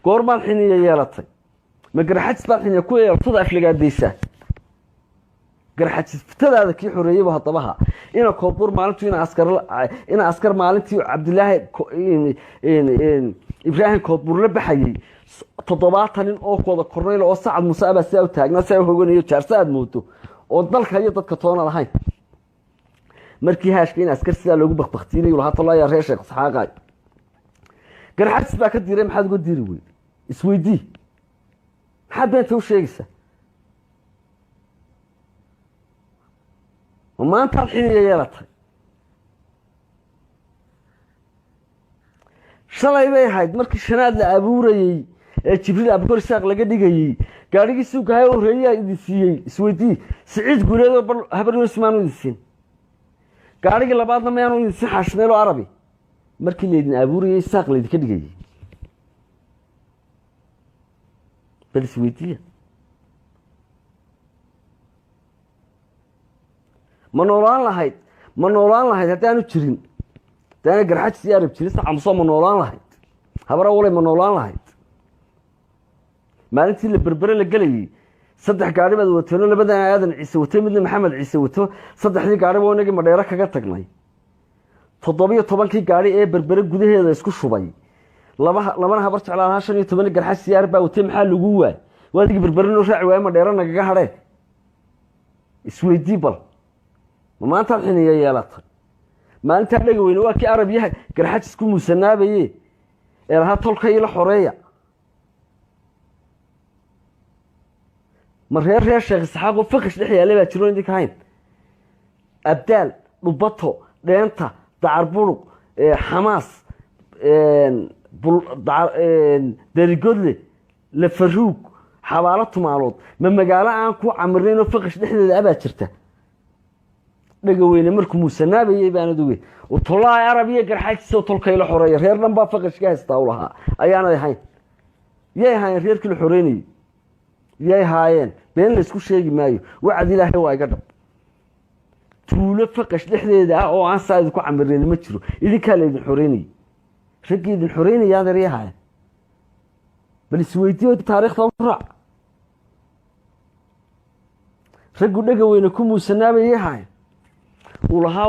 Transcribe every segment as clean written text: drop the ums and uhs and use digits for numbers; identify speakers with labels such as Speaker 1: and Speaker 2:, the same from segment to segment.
Speaker 1: goormaan xiniya yeelatay ma garxajis baa xiniya ku yeeltada afligaadaysa garxajis fitadaada kii xoreeyay hadabaha ina koobur maalintii ina askar maalintii Cabdilaahi Ibrahim koobur la baxayay 70 nin oo kooda korneyl oo Sacad Muuse aba si ay taagna si ay hoganayo jaarsaad moodo oo dalka iyo dadka toona lahayn markii haashka in askar sida loogu baqbaqtiinay walaha talaya reer Sheekh Isxaaqay garxajis baa ka diiray maxaad ugu diiri weey isweydii maxaad beenta u sheegaysaa وما الحين يلاتay shalay bay ahayd markii shanaad la abuurayay ee Jibriil Abukar Saaq laga dhigayay gaarigiisu gahay oo reeyay idisiiyay isweydii Saciid Guuleed habar Usmaan idisiin gaarigi labaadna ma aanu idisiin xashmeelo Arabi markii leedin abuurayay Saaq leedin ka dhigayay bal isweydii ma noolaan lahayd haddaanu jirin daana garxajis iyo arab jirin saxamso ma noolaan lahayd habara walay ma noolaan lahayd maalintii la berbere la galayay saddex gaari baad wateen labadan aadan ciise wato midna maxamed ciise wato saddexdii gaari waa inagii madheero kaga tagnay 17 gaari ee berbere gudaheeda isku shubay labana habar jeclaan 15 garxajis iyo arab baa watay maxaa lagu waay waadigii berbere noo raaci waay madheero nagaga hadheen isweydii bal ما أنت الحين يا لطف ما أنت لقى وين واكي عربي قرحت تكون مسنابة إيه طلق إلى حرية مرة ريال شيخ الصحابة فقش لحية اللي بتشرون ديك هين أبدال ربطه لأنت تعربونه حماس درجودلي لفروق حوالات معروض من مجال عنكو عمرين وفقش لحية اللي أبتشرته dhagaweyne markuu muusanaabay baan aduwe oo tolay arabiya garxayso tolkay la xoreeyay reer dhanba faqash ka haysta u lahaa ayaana ahayn yahay reerkii la xoreeyay yahay been la isku sheegi maayo wacdi ilaahay waa iga dhab tuulo faqash dhexdeeda oo aan saad ku camireen ma jiro idinka leedin xoreeyay ragiidin xoreeyay yaad yahay bal isweydiyo taariikhda raac ragu dhagaweyne ku muusanaabay yahay ولها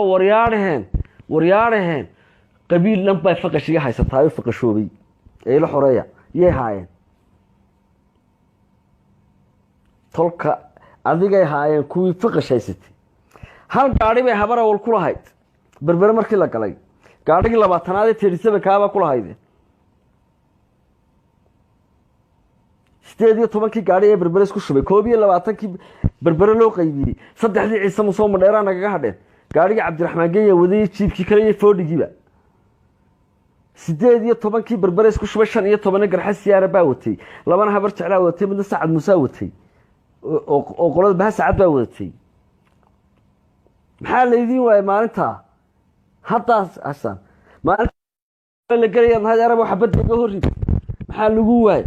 Speaker 1: وريارهن قبيل لم بيفقش يحيى ستايو فقشوبي اي لا خوريا يهاين تلك adiga yahaayeen kuwii faqashaysatay hal gaari bay habara wal ku lahayd berbere markii la galay gaarigii 20aad ee tirisaba kaaba ku lahayd 18 gaari ee berbere isku shubay 22 berbere loo qaybiyay saddexdii ciise musoo madheera nagaga hadheen gaariga Cabdiraxmaan Geeya wadayay jiibkii kale ee foodhigiiba 18 berbere isku shubay 15 garxas siyaara baa watay labana habar jeclaa watay midna Sacad Muuse watay oo qolada baa Sacad baa watay maxaa leedin waay maalinta haddaas asan maalinta la galay hadda arab waxa badda horrid maxaa lagu waay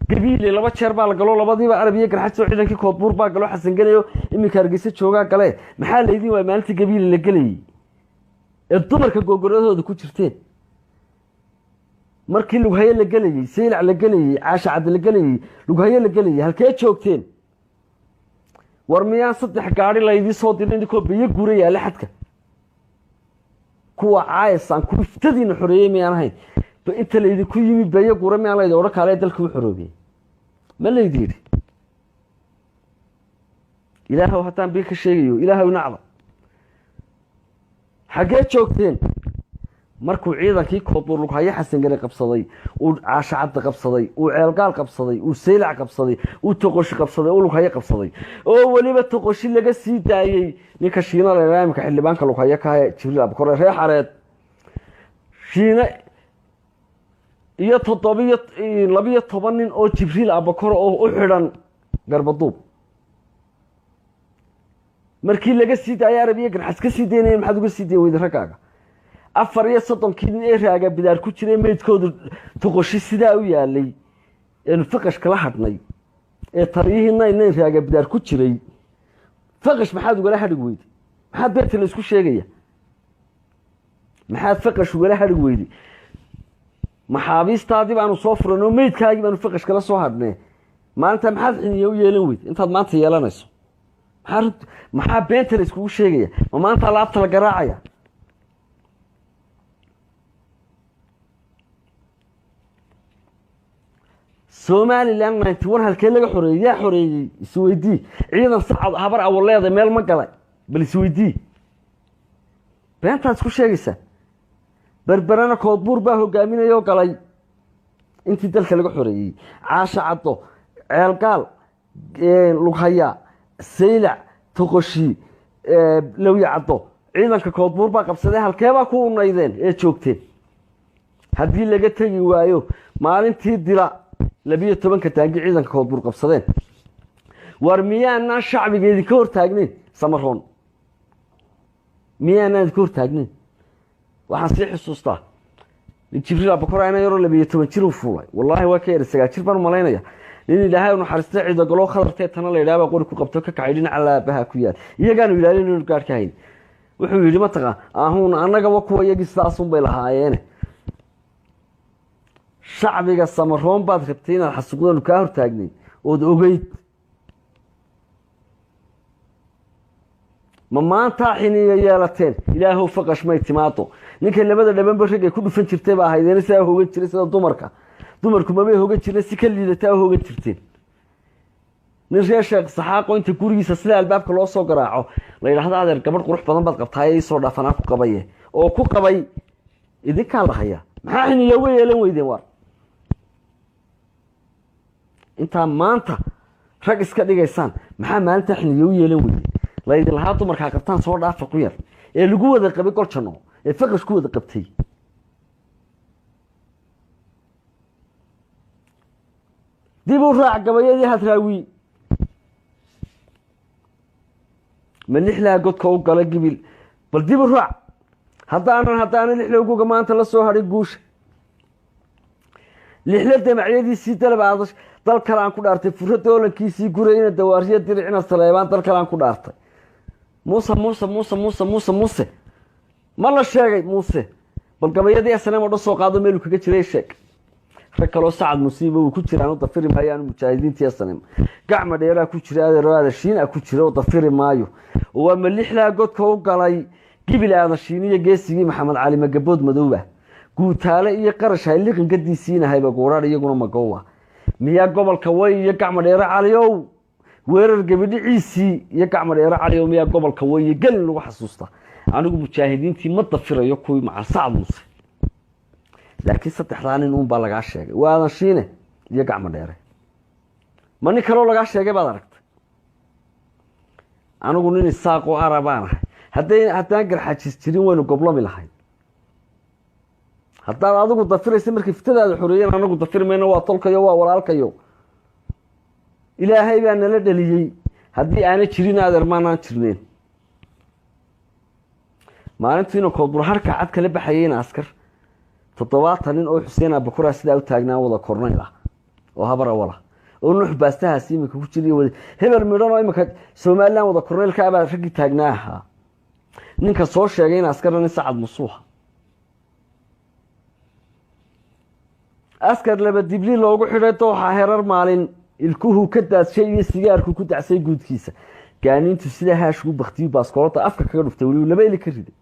Speaker 1: gabiile laba jeer baa la galo labadiiba arabiga garxad soo ciidankii koodbuur baa galo xasan galayo imika Hargeysa jooga gale maxaa leedin waay maalinta gabiile la galay ee dumarka gogoradooda ku jirteen markii lagu haye la galayay Seylac la galayay Caasha Cad la galayay lagu haye la galayay halkee joogteen war miyaan saddex gaari la idin soo dirin idinko biyo guuraya la xadka kuwa caaysan ku iftadiina xoreeyay miyaan ahayn inta la idin ku yimi biyo guura miyaan la idin oran kale dalka u xoroobay ma la idin ilaahu hataan bi ka sheegayo ilaahu nacba xagee joogteen markuu ciidankii koodbuur lagu haye xasan gale qabsaday uu Caasha Cad qabsaday uu ceelgaal qabsaday uu Seylac qabsaday uu Toqoshi qabsaday uu lagu haye qabsaday oo waliba Toqoshi laga sii daayay ninka Shiina la raamka xildhibaanka lagu haye ka Jibriil Abukar reer xareed Shiina iyo 12 nin oo Jibriil Abukar oo u xiran garbaduub markii laga sii daayay arabiga garxas ka sii deynay maxaad uga sii deeyay ragaaga afar iyo 30 kiin ee raaga bidaar ku jiray meedkoodu Toqoshi sidaa u yaalay in faqash kala hadnay ee tariihiina inay raaga bidaar ku jiray faqash maxaad uga la hadhig weyd maxaad beerta la isku sheegaya maxaad faqash uga la hadhig weyd maxaabiistaadii baanu soo furanoo meydkaagii baanu faqash kala soo hadhnee maalinta maxaad xiniyo u yeelan weyd intaad maanta yeelanayso maxaa beenta la iskugu sheegaya ma maanta laabta la garaacaya Somaliland 91 halkee laga xoreeyay yaa xoreeyay isweydii ciidan sacad habar awleeda meel ma galay bal isweydii beentaad isku sheegaysa berberana koodbuur baa hogaaminayo galay intii dalka laga xoreeyay caasha caddo ceelgaal lughaya saylac toqoshi lawya caddo ciidanka koodbuur baa qabsaday halkee baa ku unaydeen ee joogteen haddii laga tegi waayo maalintii dila 12 taangi ciidanka koodbuur qabsadeen war miyaana shacbigeedii ka hor taagnayn samaroon miyaana ka hor taagnayn waxaan sii xusuustaa jibriil abakora yaro 12 jir u fuulay wallahi waa ka yar 9 jir baan malaynaya nin ilaahay uu naxariistay ciido galo khalartay tan la yiraahdo qori ku qabto ka kacay dhinaca laabaha ku yaal iyagaan ilaalin gaar ka hayn wuxuu yiri ma taqa ahuun anaga waa kuwa iyagii sidaas un bay lahaayeen shacbiga samaroon baad rabtay inaad xasuuqdaan ka hor taagnayn oo ogeyd ma maanta xiniya yeelateen ilaahu faqash may timaado ninka labada dhaban barigay ku dhufan jirtay baa haydeen saa hoogan jiray sida dumarku ma bay hoogan jireen si kaliya taa hoogan jirteen nin sheekh saxaaqo inta gurigiisa sida albaabka loo soo garaaco la yiraahdo adeer gabadh qurux badan baad qabtay ay soo dhaafana ku qabaye oo ku qabay idinka lahaya maxaa xiniya weeyeelan weydeen war inta maanta rag iska dhigaysaan maxaa maalinta xiniyo yeelan weeyay laydin lahaa dumarka qabtaan soo dhaafa ku yar ee lagu wada qabay golchano ee faqash ku wada qabtay dib u raac gabayadii hadraawi ma lixlaa godka u gala gibil bal dib u raac haddaan lixlaa ugu maanta la soo haray guusha lixlaa damacyadiisii dalbaadash dal kale aan ku dhaartay furad doolankiisii gurayna dawaariya diricina saleebaan dal kale aan ku dhaartay muuse ma la sheegay muuse bal gabayadii asnamo dhan soo qaado meel kaga jiray sheeg rag kale oo sacad musiibo uu ku jiraan oo dafiri maayaan mujaahidiintii asnamo gacma dheeraa ku jira adeeraada shiina ku jira oo dafiri maayo waa ma lixlaa godka u galay gibil aada shiiniyo geesigii maxamed cali magabood madowba guutaale iyo qarash ay liqin ka diisiinahayba gooraan iyaguna magowa miyaa gobolka way iyo gacma dheere caliyow weerar gabadhiisii iyo gacma dheere caliyow miyaa gobolka way gal lagu xasuusta anigu mujaahidiintii ma dafirayo kuwii macal sacad muuse laakiin saddexdaan nin uun baa lagaa sheegay waadan shiine iyo gacma dheere ma nin kaloo lagaa sheegay baad aragtay anigu nin isaaq oo arabaan ahay haddaan garxajis jirin waynu goblami lahayn haddaad adigu dafiraysa markii fitadaada xoreeyeen anagu dafirmayno waa tolkayo waa walaalkayo ilaahay baa nala dhaliyey haddii aana jirin adeer maanaan jirneen maalintiina koodbur harka cad kala baxayeyna askar 70 nin oo Xuseen Abakura sidaa u taagnaa wada kornayl ah oo habar awala oo nuux baastahaas imika ku jiray wada heber midhan oo imika Soomaaliland wada kornaylka aba ragii taagnaa ninka soo sheegay in askarna sacad musuuha askar laba dibli loogu xidhay dooxa herar maalin ilkuhu ka daadshay iyo sigaarku ku dacsay guudkiisa gaaniintu sida haashku baqtiyo baaskoolta afka kaga dhuftay wali laba ili ka riday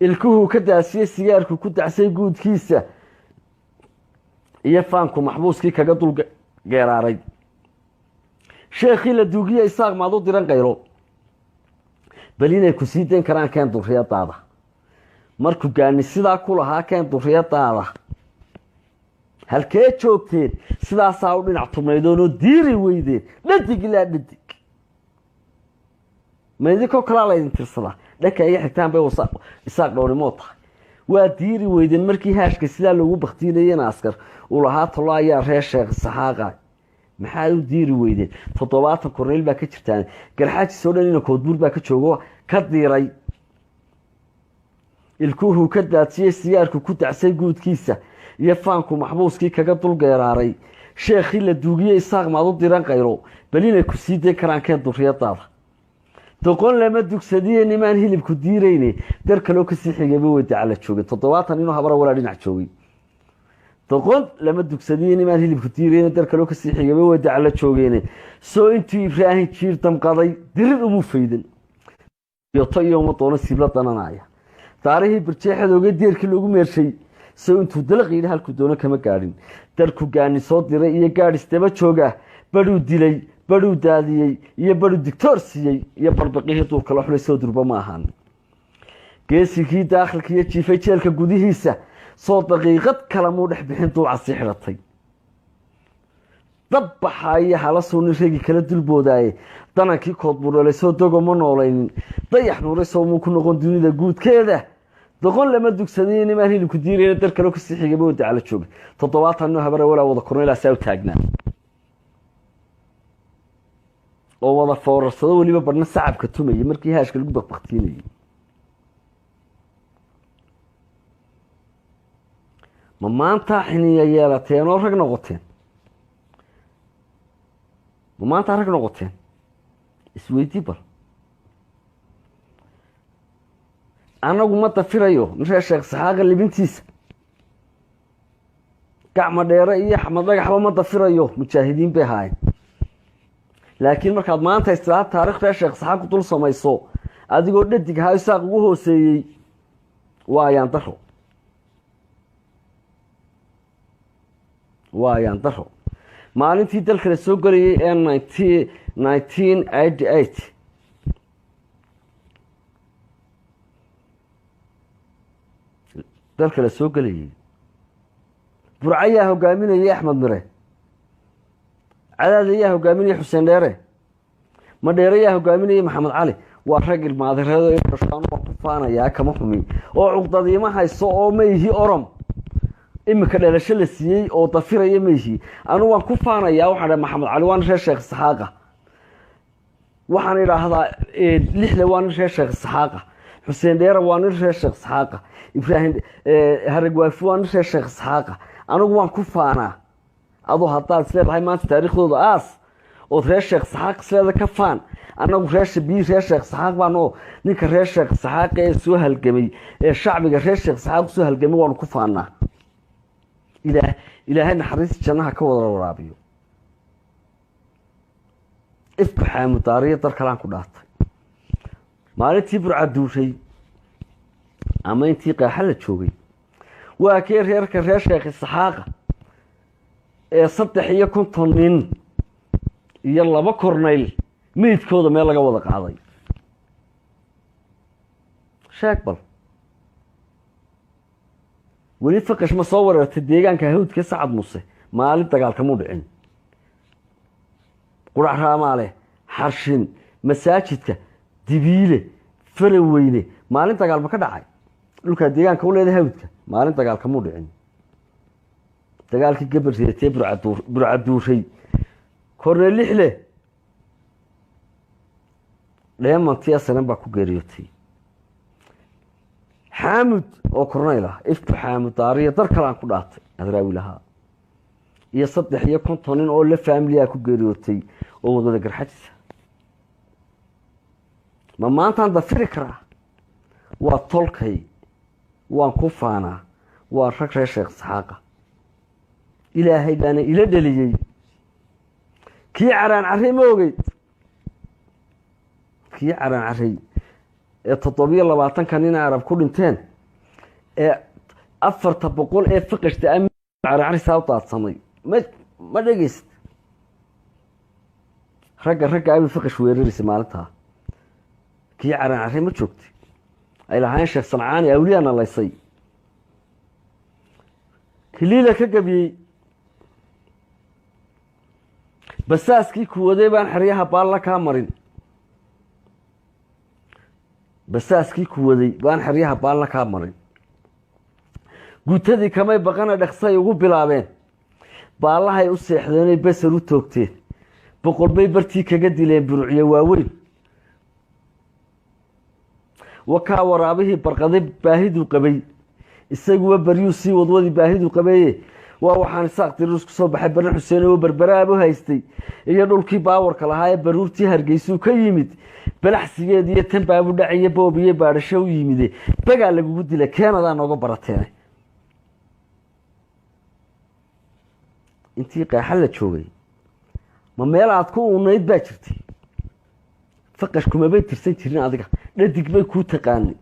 Speaker 1: ilkuhu ka daasiyay sigaarku ku dacsay guudkiisa iyo faanku maxbuuskii kaga dul geeraaray sheekhi la duugiye isaaq maad u diran qayro bal inay ku sii deyn karaan keen durriyadaada markuu gaani sidaa ku lahaa keen durriyadaada halkee joogteen sidaasaa u dhinac tubnaydoonoo diiri weydeen dhadig ilaa dhadig meedikoo kalaa laydin tirsadaa dhanka iga xigtaan bay isaaq dhowrimood tahay waa diiri weydeen markii haashka sidaa loogu baktiinayena askar uu lahaa talo ayaa reer sheekh saxaaqa maxaa u diiri weydeen 70 korneyl baa ka jirtaan garxaajis oo dhan ina koodbuur baa ka joogo ka diiray ilkuhu ka daadsiyay sigaarku ku dacsay guudkiisa iyo faanku maxbuuskii kaga dul geeraaray sheekhi la duugiyay isaaq maad u diran qayro bal inay ku sii deyn karaan keen durriyadaada doqon lama dugsadiye nimaan hilibku diirayne dar kaloo kasii xigayba wada cala joogay 70 inuu habara walaa dhinac joogay doqon lama dugsadiye nimaan hilibku diirayne dar kaloo kasii xigayba wada cala joogayne soo intuu Ibraahim jiir damqaday dirir umu faydan iyo tayo ma doono sibla dananaya taarihi birjeexadooga deerkii lagu meershay soo intuu dalqiina halku doono kama gaadhin darku gaani soo diray iyo gaadhistaba jooga baduu dilay baduu daadiyay iyo baduu dictor siiyay iyo barbaqihii duurka la xulay soo durba ma ahaan geesigii daakhilka iyo jiifay jeelka gudihiisa soo daqiiqad kala muu dhex bixin duuca si xiratay dabbaxaya hala soo nirigi kala dulboodaaye danankii koodbuurale soo dogo ma noolaynin dayax nuuray soo muu ku noqon dunida guudkeeda doqon lama dugsadeen nimaan hilibku diirayna dar kale kasii xigayba wada cala joogay 70 habara walaa wada korneyla saa u taagnaa oo wada foorarsado waliba barna sacabka tumay markii haashka lagu baqbaqtiinay ma maanta xiniya yeelateen oo rag noqoteen ma maanta rag noqoteen isweydii bal anagu ma dafirayo ninka sheekh saxaaqa libintiisa gacma dheere iyo axmed dhagaxba ma dafirayo mujaahidiin bay haayeen laakiin markaad maanta isla taariikhda sheekh saxaaqa dul samayso adigoo dhadig ha isaaq ugu hooseeyay waayaan daro maalintii dalka la soo galayay ee 1988 dalka la soo galayay burcayaa hogaaminayay axmed mire cadaadayaa hogaaminayay xuseen dheere ma dheerayaa hogaaminayay maxamed cali waa rag ilmaadereedo ee dhashaan oo ku faanaya kama xumi oo cuqdadiima hayso oo meeyhi orom imika dhalasho la siiyay oo dafiraya meeyhi anu waan ku faanaya waxa maxamed cali waan sheekh saxaaqa waxaan idhaahdaa lixle waan sheekh saxaaqa xuseen dheere waan sheekh saxaaqa ibraahim harag waafi waan sheekh saxaaqa anigu waan ku faanaa adoo haddaad isleedahay maanta taariikhdooda aas oo reer sheekh saxaaq isleeda ka faan anagu reer sheekh saxaaq baan oo ninka reer sheekh saxaaq ee soo halgamay ee shacbiga reer sheekh saxaaq soo halgamay waan ku faanaa ilaahay naxariis jannaha ka wada waraabiyo ifku xaamudaariya dar kalaan ku dhaatay maalintii burca duushay ama intii qaaxa la joogay waa kee reerka reer sheekh saxaaqa ee 53 nin iyo 2 korneyl meydkooda meel laga wada qaaday sheeg bal weli faqash ma soo wareertay deegaanka hawdka sacad muse maalin dagaalka mu dhicin qurac raamaale xarshin masaajidka dibiile faraweyne maalin dagaal ma ka dhacay dhulka deegaanka u leedahay hawdka maalin dagaalka mu dhicin dagaalkii gabarteetay burca duushay korneel lixle dheemantii asalan baa ku geeriyootay xaamud oo korneyl ah ifku xaamudaariya dar kalaan ku dhaatay adraawi lahaa iyo 53 nin oo la faamiliya ku geeriyootay oo wadada garxajisa ma maantaan dafiri karaa waa tolkay waan ku faanaa waa rag reer sheekh saxaaqa ilaahay baana ila dhaliyay kii caraan carray ma ogeyd kii caraan carray ee 720 nin arab ku dhinteen ee 400 ee faqashta caraan carray soo taadsamay ma dhageyst ragga ay faqash weeraraysa maalinta kii caraan carray ma joogtay ay lahayn sheekh sancaani awliyaana laysay kiliila ka gabiyay basaaskii kuwaday baan xariyaha baalla ka marin basaaskii kuwaday baan xariyaha baalla ka marin guutadii kamay baqana dhaqsay ugu bilaabeen baallahay u seexdeenay basar u toogteen boqol bay bartii kaga dileen buruciye waaweyn wakaa waraabihii barqaday baahidu qabay isaguwa baryuu sii wadwadii baahidu qabeeye waa waxaan isaaq tirus ku soo baxay baran xuseen oo barbaraab u haystay iyo dhulkii baawarka lahaa ee baruurtii hargeysuu ka yimid balaxsigeed iyo tan baabu dhaciye boobiye baadhasho u yimide bagaa lagugu dila keenadaa nooga barateene intii qaaxa la joogay ma meel aad ku unayd baa jirtay faqashkumabay tirsan jirin adiga dhadig bay kuu taqaanay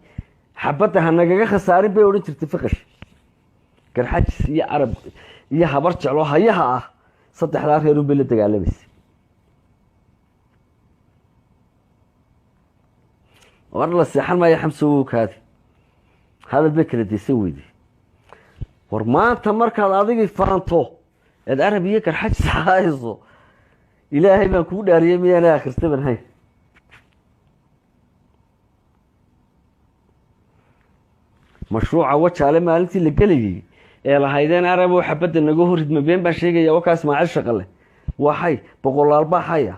Speaker 1: xabadda ha nagaga khasaarin bay odhan jirtay faqash garxajis iyo carab iyo habar jeclo hayaha ah saddexdaa reerun bay la dagaalamaysa war la seexan maayo xamsoo kaadi hadal bay kala deysan weyday war maanta markaad adigii faanto eed arab iyo garxajis hayso ilaahay baan kugu dhaariyey miyaana akhristaban hayn mashruuca wajaale maalintii la gelayay ee lahaydeen araboo xabadda naga horidma been baan sheegaya wakaa ismaaciil shaqale waxay boqolaal baa haya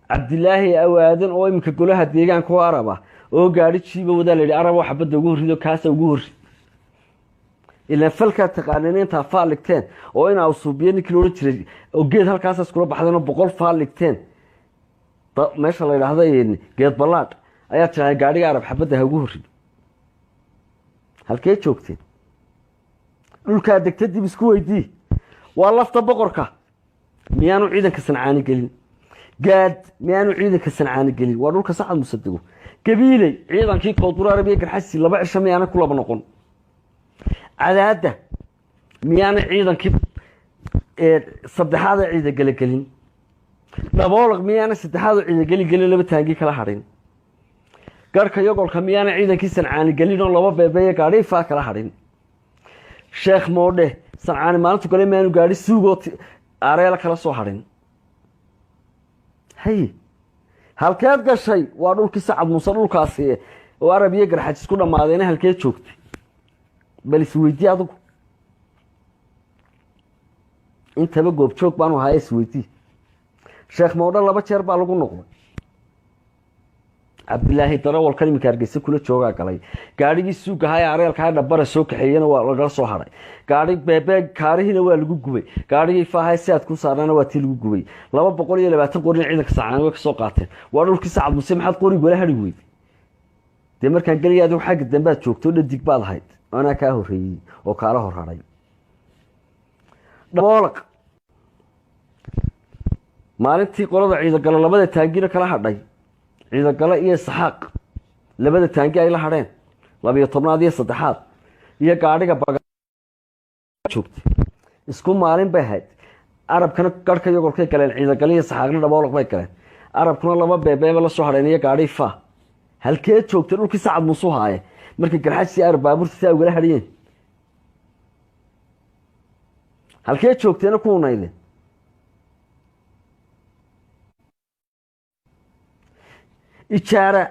Speaker 1: cabdilaahi awaadan oo iminka golaha deegaanka oo arab ah oo gaadhi jiiba wadaa la yidhi araboo xabadda ugu horrido kaasa ugu horrid ilaan falkaa taqaaneen intaa faal dhigteen oo inaa usuubiye ninkii la odhan jiray oo geed halkaasa iskula baxdeen oo 100 faal dhigteen meesha la yidhaahda geed ballaadh ayaa tirahay gaadhiga arab xabadda ha ugu horrido halkee joogteen dhulkaa degta dib isku weydii waa lafta boqorka miyaanu ciidanka sancaani gelin gaad miyaanu ciidanka sancaani gelin waa dhulka sacad musadego gabiiley ciidankii koonfur arabiya garxasi 2 cisho miyaana ku laba noqon cadaada miyaana ciidankii saddexaad ciidan gala gelin dhaboolaq miyaana saddexaad ciidan gelin 2 taangi kala hadhin garka yogolka miyaana ciidankii sancaani gelin oo 2 beebeeye gaadhi faa kala hadhin sheekh moodhe sancaani maalintu kale miyaanu gaadhi suugo areela kala soo hadhin hay halkeed gashay waa dhulkii sacad muuse dhulkaasi oo arabiya garxaj isku dhammaadeen halkeed joogtay bal isweydii adigu intaba goob joog baanu hayaa isweydii sheekh moodhe 2 jeer baa lagu noqday cabdilaahi darawal kalimka hargeysa kula joogaa galay gaadhigii suuga hay areelka dhabara soo kaxeeyana waa laga soo haray gaadhi beebe kaarihina waa lagu gubay gaadhigii faahay si aad ku saarana waa tii lagu gubay 220 qorin ciidanka sacaan way ka soo qaateen waa dhulkii sacad muuse maxad qori wala hadhi weyd de markaan galiyaad waxa xaq dambaad joogto dhadig baad ahayd ana ka horeeyay oo kala horharay dhaboolaq maalintii qolada ciidan gala 2 taangina kala hadhay ciidan gala iyo saxaaq 2 taangi ay la hadheen 12aad iyo 3aad iyo gaadhiga baga joogtay isku maalin bay ahayd arabkana garka yogolkay galeen ciidan gala iyo saxaaqna dhaboolaq bay galeen arabkuna 2 beebeeba la soo hadheen iyo gaadhi fa halkee joogtay dhulkii sacad muuse haaye markii garxajsi arab baaburta uga hadhiyeen halkee joogteena ku unayde ijaara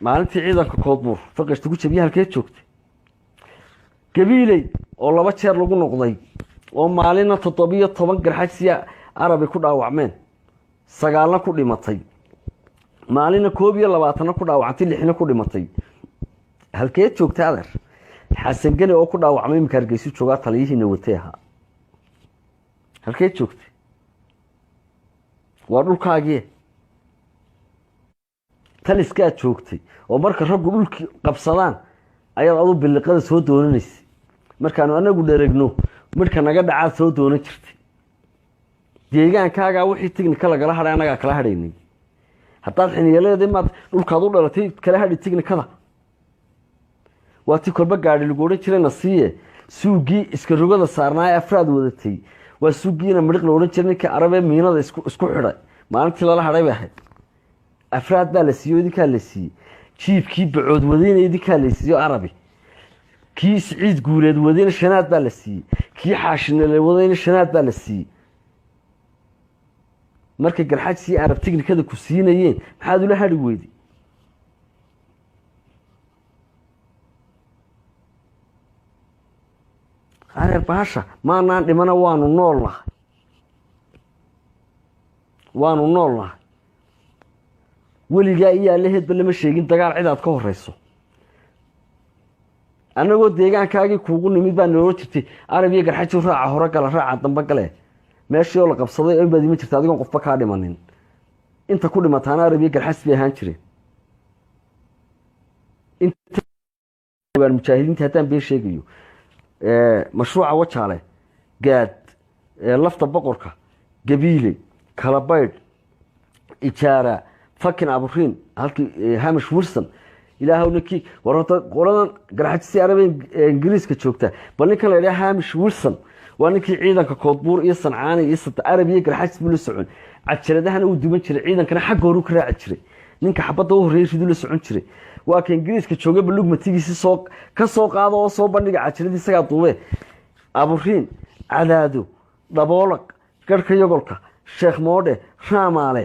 Speaker 1: maalintii ciidanka koodbuur faqashtu ku jabiye halkee joogtay gabiiley oo 2 jeer lagu noqday oo maalina 17 garxajsiya arabi ku dhaawacmeen 9 ku dhimatay maalina 21 ku dhaawacantay 6 ku dhimatay halkee joogtay adeer xasan gani oo ku dhaawacmay imka hargeysa joogaa taliyihiina wateeha halkee joogtay waa dhulkaagii taliska joogtay oo marka raggu dhulkii qabsadaan ayaad adu biliqada soo doonanaysay markaanu anagu dheregno marka naga dhacaad soo doonan jirtay deegaankaaga wixii technical laga hadhay anaga kala hadhaynay haddaad xiniyeeleedii maad dhulkaad u dhalatay kala hadhi technicada waati kolba gaadhi lagu oran jiray nasiye suugii iska rogada saarnaa afraad wadatay waa suugiina midhiq la oran jiray ninka arabe miinada isku xidhay maalintii lala hadhay bay ahayd afraad baa la siiyey idinkaa la siiyey jiibkii bacood wadayna idinkaa la siiyo arabi kii siciid guuleed wadayna 5aad baa la siiyey kii xaashinale wadayna 5aad baa la siiyey markay garxajsi arab technicada ku siinayeen maxaad ula hadhi weyday areer baasha maanaan dhimana waanu noolnahay weligaa iyo allaheedba lama sheegin dagaal cid aad ka horeyso annagoo deegaankaagii kuugu nimid baa noola jirtay arab iyo garxaji raaca hore gala raaca dambe gale meeshii oo la qabsaday oo baad ima jirta adigoon qofba kaa dhimanin inta ku dhimataana arab iyo garxaji bay ahaan jireen inta mujaahidiinta haddaan been sheegayo mashruuca wajaale gaad lafta boqorka gabiile kalabaydh ijaara fakin aburiin halkii hamish wilson ilaahow ninkii warta qoladan garxajisi arabiga ingiriiska joogta bal ninkan la yidhaha hamish wilson waa ninkii ciidanka koodbuur iyo sancaani iyo arabiya garxajis buu la socon cajaradahana uu duman jiray ciidankana xagga horu ka raaci jiray ninka xabadda u horreeyay riduu la socon jiray waa ka ingiriiska joogay balugmatigiisi ka soo qaado oo soo bandhiga cajaradii isagaa duube aburiin cadaado daboolag garhka yogolka sheekh moodhe raamaale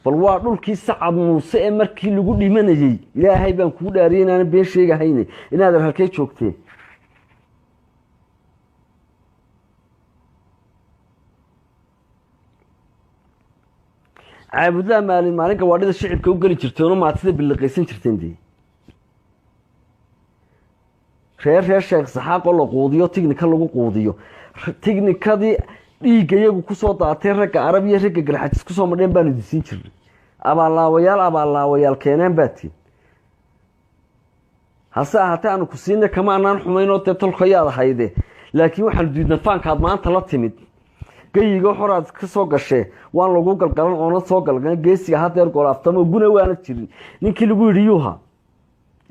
Speaker 1: bal waa dhulkii sacad muuse ee markii lagu dhimanayey ilaahay baan kuu dhaariyay inaanan been sheegahayne inaadan halkee joogteen caabudlaha maalin gawaadhida shicibka u geli jirteenoo maatida biliqaysan jirteen dee reer sheekh saxaaqoo la quudiyo tignika lagu quudiyo tignikadii dhiigga iyagu kusoo daatay ragga arab iyo ragga garxajis kusoo madheen baanu idinsiin jirnay abaallaawayaal keeneen baatiin hase ahaatee aanu ku siinay kama anaan xumaynoo dee tolkayaad ahayde laakiin waxaanu diidna faankaad maanta la timid gayigo xoraad ka soo gashee waan lagu galgalan oona soo galgalan geesiga hadeer golaaftamo guna waana jirin ninkii lagu yidhi yuuha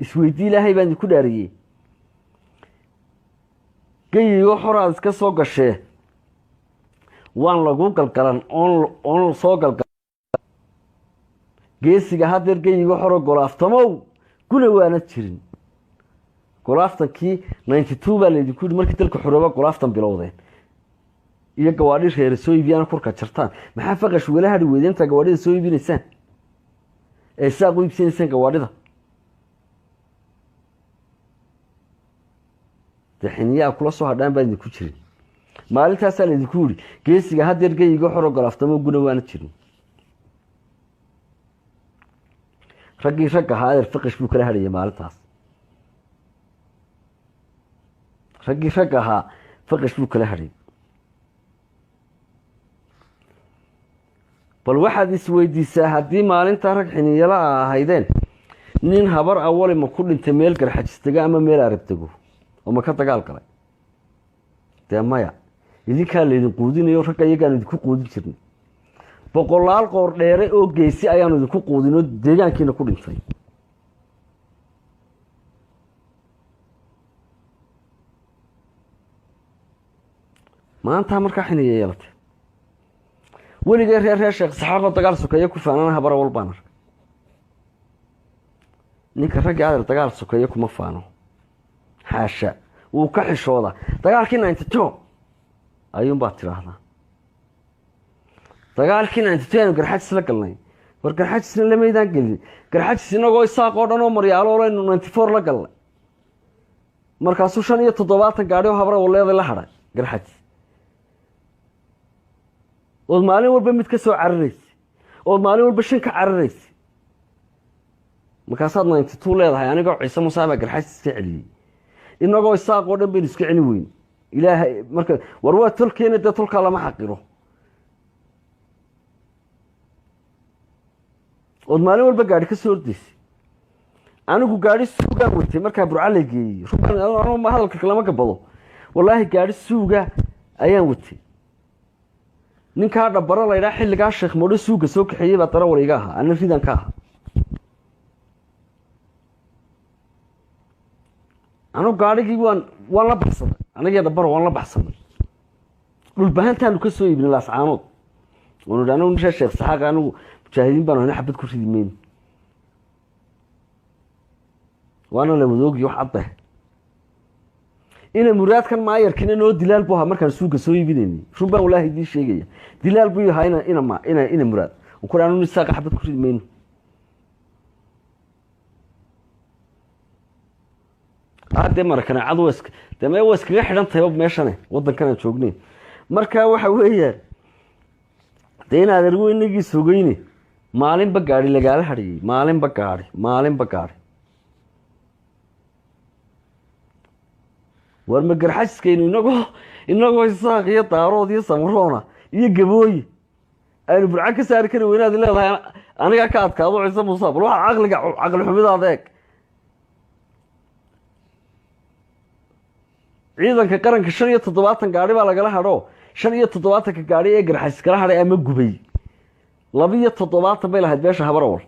Speaker 1: isweydii ilaahay baan idinku dhaariyey gayigo xoraad iska soo gashee waan lagu galgalan oon soo galgalan geesiga hadeer gayigo xoro golaaftamow guna waana jirin golaaftankii 92 baa laydinku yidhi markii dalka xorooba golaaftan bilowdeen iyo gawaadhi reere soo iibiyaan kurka jartaan maxaa faqash wala hadhi weedeenta gawaadhida soo iibinaysaan ee saaq u iibsanaysaan gawaadhida daxiniyaa kula soo hadhaan baa idinku jirin maalintaasaa laydinku yidhi geesiga hadeer gayigo xoro golaaftamo guna waana jirin raggii rag ahaa adeer faqash buu kala hadhayay maalintaas raggii rag ahaa faqash buu kala hadhayay bal waxaad isweydiisaa haddii maalintaa rag xiniyala a ahaydeen nin habar awali ma ku dhintay meel garxajistego ama meel arabtego oo ma ka dagaal galay dee maya idinkaa laydin quudinayo ragga iyagaanu idinku quudin jirnay boqolaal qoor dheere oo geysi ayaanu idinku quudinoo deegaankiina ku dhintay maantaa markaa xiniya yeelatay weligee reer sheekh saxaaqoo dagaal sokeeye ku faanana habara walbaan arka ninka raggii adeer dagaal sokeeye kuma faano xaasha wuu ka xishooda dagaalkii 92 ayuunbaad tidhaahdaa dagaalkii 92 aanu garxajis la galnay war garxajisna lamaydaan gelin garxajis inagoo isaaqoo dhan oo maryaaloolaynu 94 la galnay markaasuu 75 gaadhi oo habara waleeday la hadhay garxajis ood maalin walba mid ka soo cararaysa ood maalin walba shan ka cararaysa markaasaad 92 leedahay anigoo ciise muuse baa garxajis iska celiyey inagoo isaaqoo dhan baynu iska celi weyn ilaahay marka war waa tolkeena dee tolkaa lama xaqiro ood maalin walba gaadhi ka soo ordaysay anigu gaadhi suugaan watay markaa burca la geeyey ruban hadalka lama gabado wallaahi gaadhi suuga ayaan watay ninkaa dhabbaro laydhaa xilligaa sheekh moodho suuga soo kaxeeyey baa darawal iga ahaa ana ridan ka ahaa anu gaadhigii waan la baxsaday anigii dhabbaro waan la baxsanay dhulbahantaanu ka soo iibinay laascaanood waanu idhi anigu nisha sheekh saxaaq anigu mujaahidiin baanu hayna xabad ku ridi mayno waana la wadoogiy wax cadda ina muraadkan maayarkina noo dilaal buu ahaa markaan suuga soo iibinaynay run baan walaahi idiin sheegaya dilaal buu yahaa ina muraad ku anu nisaaqa xabad ku ridi mayno haddee marakanaacadu dee waa iskaga xidhan tahay meeshane waddankan aan joognay markaa waxa weeyaan dee inaad ergo inagii sogeyne maalinba gaadhi lagaala hadhayay maalinba gaadhi war ma garxajiskaynu inagoo isaaq iyo daarood iyo samaroona iyo gabooye aynu burca ka saari kari weynaad leedahay anigaa ka adkaado ciise muuse bal waxa caqli xumidaada eeg ciidanka qaranka 75 gaari baa lagala hadho 75 gaari ee garxis kala hadhay ama gubay 72 bay lahayd beesha habarawal